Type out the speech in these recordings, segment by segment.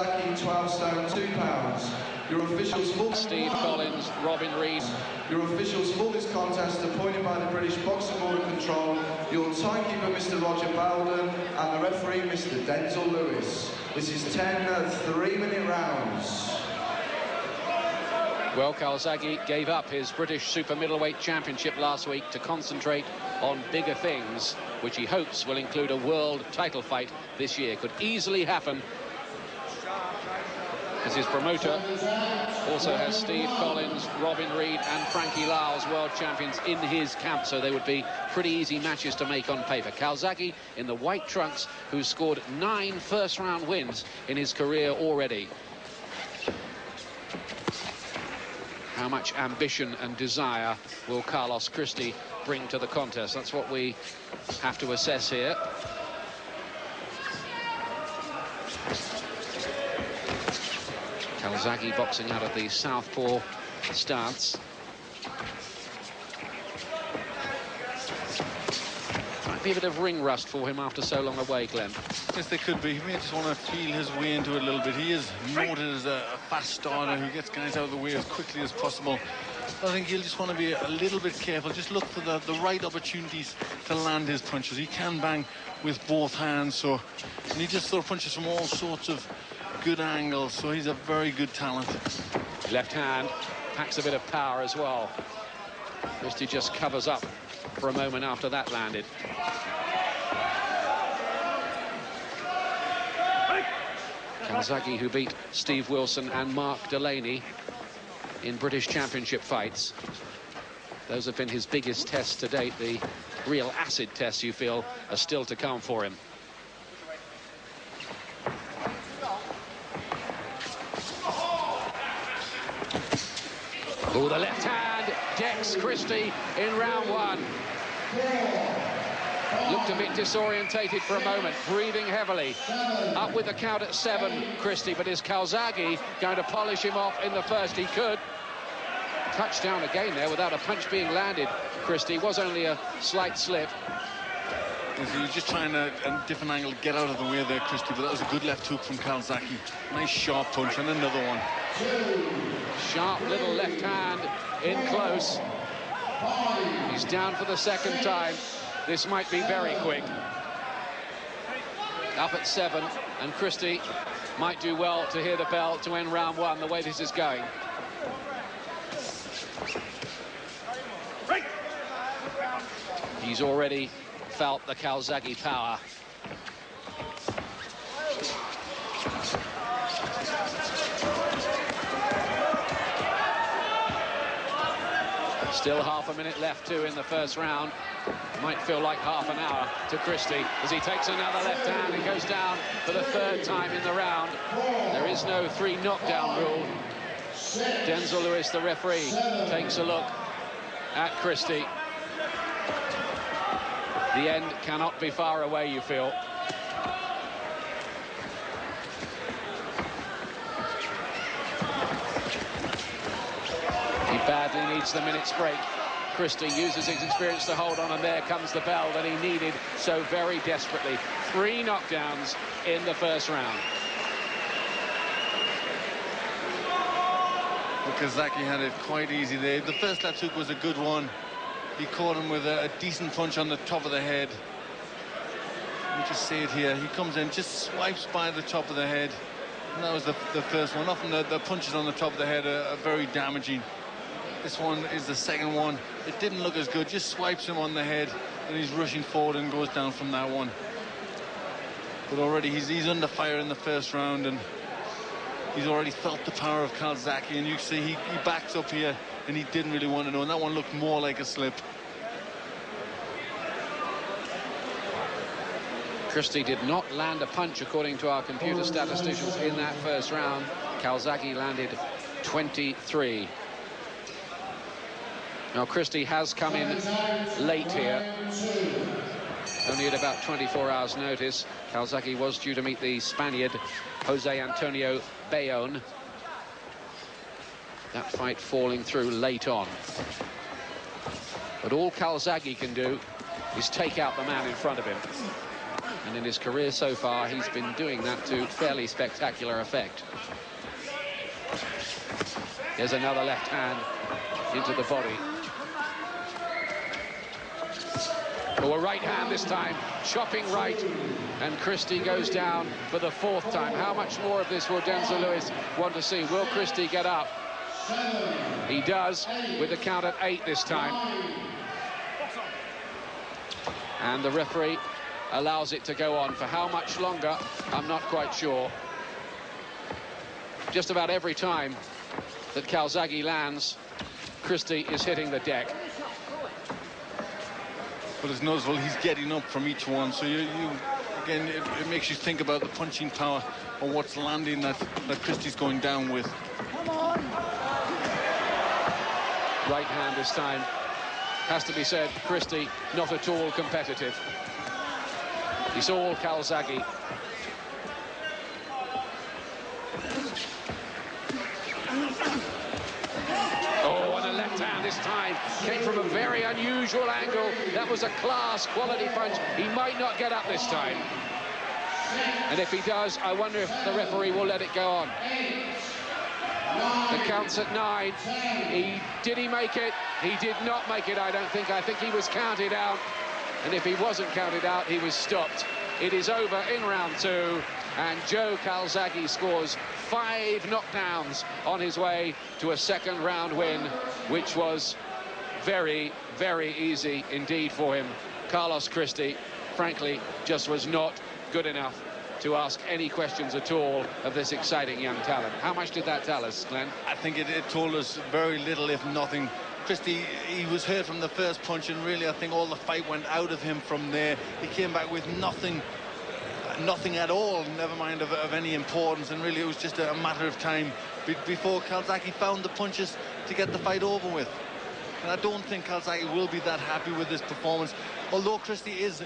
Calzaghe, 12 stone, 2 pounds. Your officials for Steve Collins, Robin Reed. Your officials for this contest appointed by the British Boxing Board of Control, your timekeeper Mr. Roger Bowden and the referee Mr. Denzel Lewis. This is 10 3-minute rounds. Well, Calzaghe gave up his British super middleweight championship last week to concentrate on bigger things, which he hopes will include a world title fight this year. Could easily happen, as his promoter also has Steve Collins, Robin Reed and Frankie Lau as world champions in his camp, so they would be pretty easy matches to make on paper. Calzaghe in the white trunks, who's scored 9 first-round wins in his career already. How much ambition and desire will Carlos Christie bring to the contest? That's what we have to assess here. Calzaghe boxing out of the southpaw stance. Might be a bit of ring rust for him after so long away, Glenn. Yes, they could be. He may just want to feel his way into it a little bit. He is noted as a fast starter who gets guys out of the way as quickly as possible. But I think he'll just want to be a little bit careful. Just look for the right opportunities to land his punches. He can bang with both hands, so and he just throws punches from all sorts of good angles, so he's a very good talent. Left hand packs a bit of power as well. Christie just covers up for a moment after that landed. Calzaghe, who beat Steve Wilson and Mark Delaney in British Championship fights. Those have been his biggest tests to date. The real acid tests, you feel, are still to come for him. Oh, the left hand decks Christie in round 1. Looked a bit disorientated for a moment, breathing heavily. Up with the count at 7, Christie, but is Calzaghe going to polish him off in the first? He could. Touchdown again there without a punch being landed. Christie was only a slight slip. He was just trying a different angle to get out of the way there, Christie, but that was a good left hook from Calzaghe. Nice sharp punch and another one. Sharp little left hand in close. He's down for the second time. This might be very quick. Up at 7, and Christie might do well to hear the bell to end round 1, the way this is going. He's already felt the Calzaghe power. Still half a minute left, too, in the first round. Might feel like half an hour to Christie as he takes another left hand and goes down for the 3rd time in the round. There is no 3 knockdown rule. Denzel Lewis, the referee, takes a look at Christie. The end cannot be far away, you feel. He badly needs the minute's break. Christie uses his experience to hold on, and there comes the bell that he needed so very desperately. 3 knockdowns in the first round. Calzaghe had it quite easy there. The first left hook was a good one. He caught him with a decent punch on the top of the head. Let me just see it here. He comes in, just swipes by the top of the head. And that was the first one. Often the punches on the top of the head are very damaging. This one is the second one. It didn't look as good. Just swipes him on the head, and he's rushing forward and goes down from that one. But already he's under fire in the first round, and he's already felt the power of Calzaghe, and you see he backs up here, and he didn't really want to know, and that one looked more like a slip. Christie did not land a punch, according to our computer statisticians, in that first round. Calzaghe landed 23. Now, Christie has come in late here, only at about 24 hours' notice. Calzaghe was due to meet the Spaniard, Jose Antonio Bayonne. That fight falling through late on. But all Calzaghe can do is take out the man in front of him. And in his career so far, he's been doing that to fairly spectacular effect. There's another left hand into the body. Oh, a right hand this time, chopping right, and Christie goes down for the 4th time. How much more of this will Denzel Lewis want to see? Will Christie get up? He does, with the count at 8 this time. And the referee allows it to go on. For how much longer, I'm not quite sure. Just about every time that Calzaghe lands, Christie is hitting the deck. But it's noticeable he's getting up from each one, so you again, it makes you think about the punching power or what's landing that Christie's going down with. Come on. Right hand this time. Has to be said, Christie not at all competitive. He's all Calzaghe. Oh, and a left hand this time. Came from a very unusual angle. That was a class quality punch. He might not get up this time. And if he does, I wonder if the referee will let it go on. The count's at 9. Did he make it? He did not make it, I don't think. I think he was counted out. And if he wasn't counted out, he was stopped. It is over in round 2. And Joe Calzaghe scores 5 knockdowns on his way to a 2nd round win, which was very, very easy indeed for him. Carlos Christie, frankly, just was not good enough to ask any questions at all of this exciting young talent. How much did that tell us, Glenn? I think it told us very little, if nothing. Christie, he was hurt from the first punch, and really I think all the fight went out of him from there. He came back with nothing at all, never mind of any importance, and really it was just a matter of time before Calzaghe found the punches to get the fight over with. And I don't think Calzaghe will be that happy with this performance, although Christie is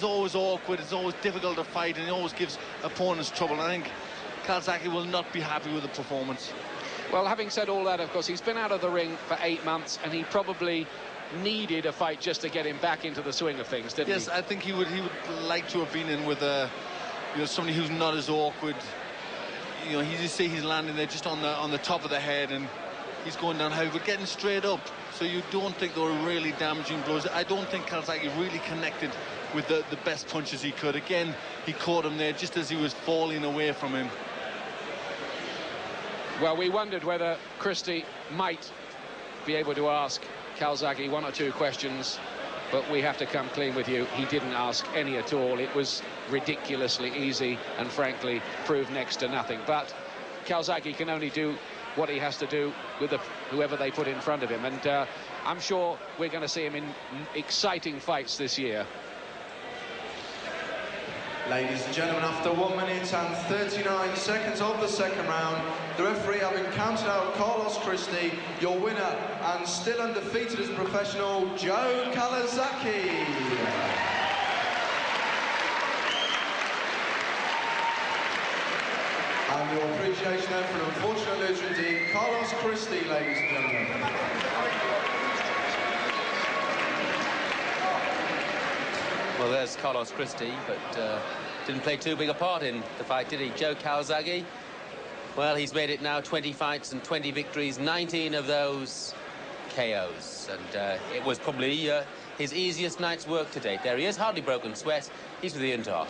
always awkward, it's always difficult to fight, and he always gives opponents trouble. I think Calzaghe will not be happy with the performance. Well, having said all that, of course, he's been out of the ring for 8 months, and he probably needed a fight just to get him back into the swing of things, didn't he? Yes, I think he would like to have been in with somebody who's not as awkward. You just see he's landing there just on the top of the head, and he's going down heavy, but getting straight up. So you don't think they were really damaging blows. I don't think Calzaghe really connected with the best punches he could. Again, he caught him there just as he was falling away from him. Well, we wondered whether Christie might be able to ask Calzaghe 1 or 2 questions, but we have to come clean with you. He didn't ask any at all. It was ridiculously easy and, frankly, proved next to nothing. But Calzaghe can only do what he has to do with whoever they put in front of him. And I'm sure we're going to see him in exciting fights this year. Ladies and gentlemen, after 1 minute and 39 seconds of the 2nd round, the referee having counted out Carlos Christie, your winner and still undefeated as a professional, Joe Calzaghe. And your appreciation then for an unfortunate loser indeed, Carlos Christie, ladies and gentlemen. Well, there's Carlos Christie, but didn't play too big a part in the fight, did he? Joe Calzaghe, well, he's made it now 20 fights and 20 victories, 19 of those KOs. And it was probably his easiest night's work to date. There he is, hardly broken sweat. He's with Ian Talk.